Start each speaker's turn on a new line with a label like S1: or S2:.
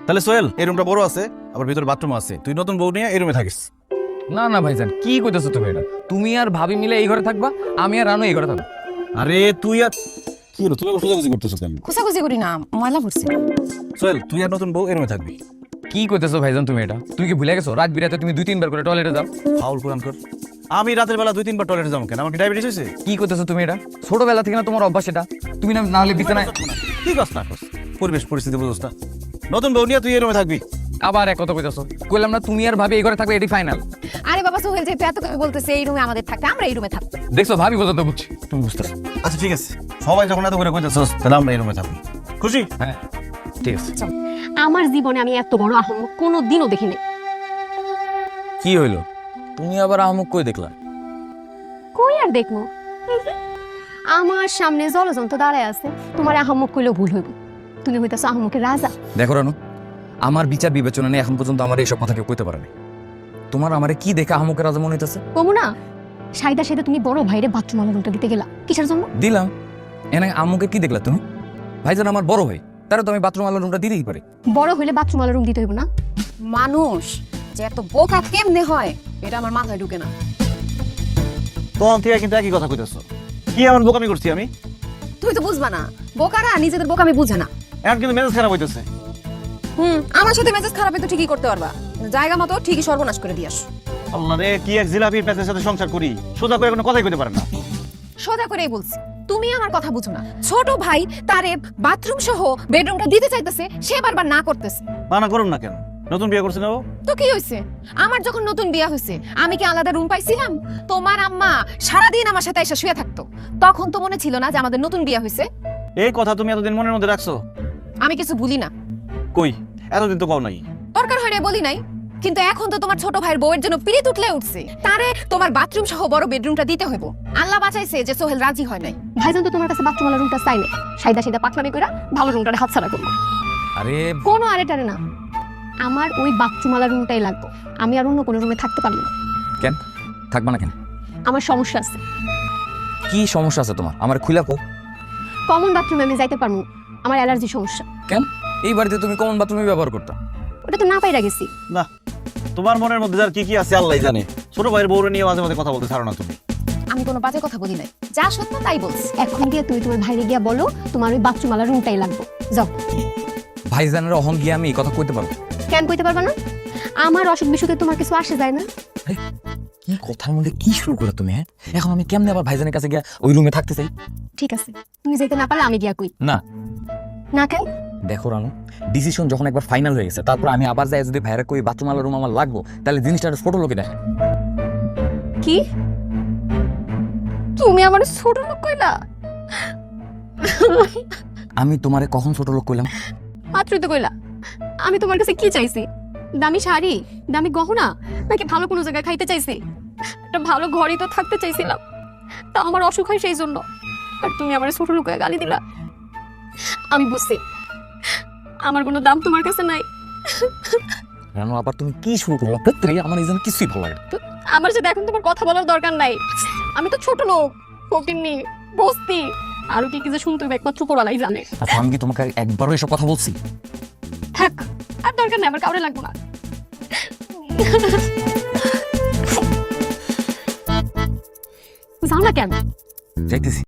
S1: তাহলে সোহেল, এই রুমটা বড় আছে, আবার ভিতরে বাথরুম আছে, তুই নতুন বউ নিয়ে এই রুমে থাকিস।
S2: না না ভাইজান, কি কইতেছো তুমি এটা? তুমি আর ভাবি মিলে এই ঘরে থাকবা, আমি আর রানু এই ঘরে থাকবো।
S1: আরে তুই আর কি হলো, তুমি খোঁজাখুঁজি করতেছো কেন?
S3: খুশাখুশি করি না, ময়লা পড়ছে।
S1: সোহেল, তুই আর নতুন বউ এই রুমে থাকবি।
S2: কি কইতেছো ভাইজান তুমি এটা? তুমি কি ভুলে গেছো রাত বিরাতে তুমি 2-3 বার করে টয়লেটে যাও?
S1: ফাউল কোরআন কর। আমি রাতের বেলা 2-3 বার টয়লেটে যাবো কেন? আমার কি ডায়াবেটিস হয়েছে?
S2: কি কইতেছো তুমি এটা? ছোটবেলা থেকে না তোমার অভ্যাস এটা। তুমি না হলে বিছানায়
S1: কি কস না কস, পরিবেশ পরিস্থিতি বুঝোস না। নতুন বউ নিয়ে তুই এই রুমে থাকবি।
S2: আবার এক কথা কইতেছো। কইলাম না তুমি আর ভাবি এই ঘরে থাকবে, এটি ফাইনাল।
S3: আরে বাবা সোহেল, যেহেতু এত করে বলতেছে এই রুমে আমাদের থাকতে, আমরা এই রুমে থাকবো।
S2: দেখছো ভাবি বোঝাতে বুঝছি, তুমি বুঝতেছো।
S1: আচ্ছা ঠিক আছে, সবাই যখন এত করে কইতেছস তাহলে আমরা এই রুমে থাকবো। খুশি?
S2: হ্যাঁ ঠিক আছে।
S4: আমার জীবনে আমি এত বড় আহম্মক কোনোদিনও দেখিনি।
S2: কি হইলো? তুমি আবার আহমক কই দেখলা?
S4: কই আর দেখবো, আমার সামনে জলজন্ত দাঁড়ায় আছে, তোমার আহম্মক কইলেও ভুল হইব। তুমি হইতাছো আহম্মকের রাজা।
S2: দেখো রানু, আমার বিচার বিবেচনা নিয়ে এখন পর্যন্ত আমার এইসব কথা কেউ কইতে পারেনি। তোমার আমারে কি দেখে আহমকের রাজা মনে হইতেছে?
S4: কমু না, সাইদা সাইদা তুমি বড় ভাইরে বাথরুম আলোটা দিতে গেলা, কিসের জন্য?
S2: দিলাম। এনে আহমকের কি দেখলা তুমি? ভাইজান আমার বড় ভাই, তারা তো আমি বাথরুম আলোর রুমটা দিতেই পারি।
S4: বড় হইলে বাথরুম আলোর রুম দিতে হইব না?
S3: মানুষ যে এত বোকা কেমনে হয় এটা আমার মাথায় ঢুকে না।
S1: তখন থেকে কিন্তু একই কথা কইতেছ। কি এমন বোকামি করছি আমি?
S3: তুই তো বুঝবা না, বোকারা নিজেদের বোকামি বুঝে না।
S1: এখন কিন্তু মেজাজ খারাপ হইতেছে।
S3: আমার সাথে মেজাজ খারাপ তো ঠিকই করতে পারবা, জায়গা মতো ঠিকই সর্বনাশ করে দিয়াস।
S1: আল্লাহ রে, কি এক জিলাপির প্যাচের সাথে সংসার করি, সোজা করে কোনো কথাই কইতে পারে না।
S3: সোজা করেই বলছি, তুমি আমার কথা বুঝো না। ছোট ভাই তারে বাথরুম সহ বেডরুমটা দিতে চাইতেছে, সে বারবার না করতেছে।
S1: মানা করুন না কেন? নতুন বিয়ে করছে না ও?
S3: তো কি হয়েছে? আমার যখন নতুন বিয়া হয়েছে আমি কি আলাদা রুম পাইছিলাম? তোমার আম্মা সারাদিন আমার সাথে এসে শুয়ে থাকতো, তখন তো মনে ছিল না যে আমাদের নতুন বিয়া হয়েছে?
S1: এই কথা তুমি এতদিন মনের মধ্যে রাখছো?
S3: আমি কিছু ভুলি না।
S1: কই, এতদিন তো কও নাই।
S3: দরকার হয় না বলি নাই, কিন্তু এখন তো তোমার ছোট ভাইয়ের বউয়ের জন্য পিড়িত উঠলে উঠছে, তারে তোমার বাথরুম সহ বড় বেডরুমটা দিতে হইব। আল্লাহ বাঁচাইছে যে সোহেল রাজি হয় নাই।
S4: ভাইজান তো তোমার কাছে বাথরুম আলোর রুমটা চাই নাই, সাইদা সাইদা পাকলামি কইরা ভালো রুমটারে হাতছাড়া করবো।
S2: আরে
S4: কোনো আরেটারে না, আমার ওই বাথরুম আলার রুমটাই লাগবে। আমি আর অন্য কোনো রুমে থাকতে পারবো না।
S2: কেন থাকবা না কেন?
S4: আমার সমস্যা আছে।
S2: কি সমস্যা আছে তোমার? আমার খুলা কো।
S4: কমন বাথরুমে আমি যাইতে পারবো না, আমার অ্যালার্জি সমস্যা।
S2: কেন? এই বাড়িতে তুমি কমন বাথরুমে ব্যবহার করতা?
S4: ওটা তো না পাইরা গেছি।
S1: না, তোমার মনের মধ্যে যার কি কি আছে আল্লাহই জানে। ছোট ভাইয়ের বউরে নিয়ে মাঝে মাঝে কথা বলতে ছাড়ো না তুমি।
S3: আমি কোনো বাজে কথা বলি নাই, যা সত্য তাই বলছি।
S4: এখন গিয়ে তুই তোমার ভাইরে গিয়া বলো তোমার ওই বাথরুম আলার রুমটাই লাগবে, যাও।
S2: ভাইজানের অহং গিয়ে আমি এই কথা কইতে পারবো?
S4: কেন কইতে পারবা না? আমার অসুখ বিসুখে তোমার কিছু আসে যায় না?
S2: কি কথার মধ্যে কি শুরু করে তুমি? হ্যাঁ, এখন আমি কেমনে আবার ভাইজানের কাছে গিয়া ওই রুমে থাকতে চাই?
S4: ঠিক আছে, তুমি যেতে না পারলে আমি গিয়া কই।
S2: না
S4: না কেন?
S2: দেখো রানু, ডিসিশন যখন একবার ফাইনাল হয়ে গেছে, তারপর আমি আবার যাই যদি ভাইরা কই বাথরুম আলার রুম আমার লাগবো, তাহলে জিনিসটা ছোট লোকে দেখে।
S4: কি তুমি আমার ছোট লোক কইলা?
S2: আমি তোমারে কখন ছোট লোক কইলাম?
S4: মাত্রই তো কইলা। আমি তোমার কাছে কি চাইছি? দামি শাড়ি, দামি গহনা, নাকি ভালো কোনো জায়গায় খাইতে চাইছি? একটা ভালো ঘরই তো থাকতে চাইছিলাম, তা আমার অসুখ হয় সেই জন্য। আর তুমি আমার ছোট লোক হয়ে গালি দিলা। আমি বুঝছি আমার কোনো দাম তোমার কাছে নাই।
S2: রানু, আবার তুমি কি শুরু করলো? আমার এই জন্য কিছুই ভালো লাগে না।
S4: তো আমার সাথে এখন তোমার কথা বলার দরকার নাই। আমি তো ছোট লোক, ফকিন্নি, বস্তি, আরো কি কি যে শুনতে হবে একমাত্র উপরওয়ালাই জানে।
S2: আচ্ছা, আমি কি তোমাকে একবারও এসব কথা বলছি?
S4: থাক, আর দরকার নাই, আমার কাউরে লাগবো না। যাও না কেন?
S2: যাইতেছি।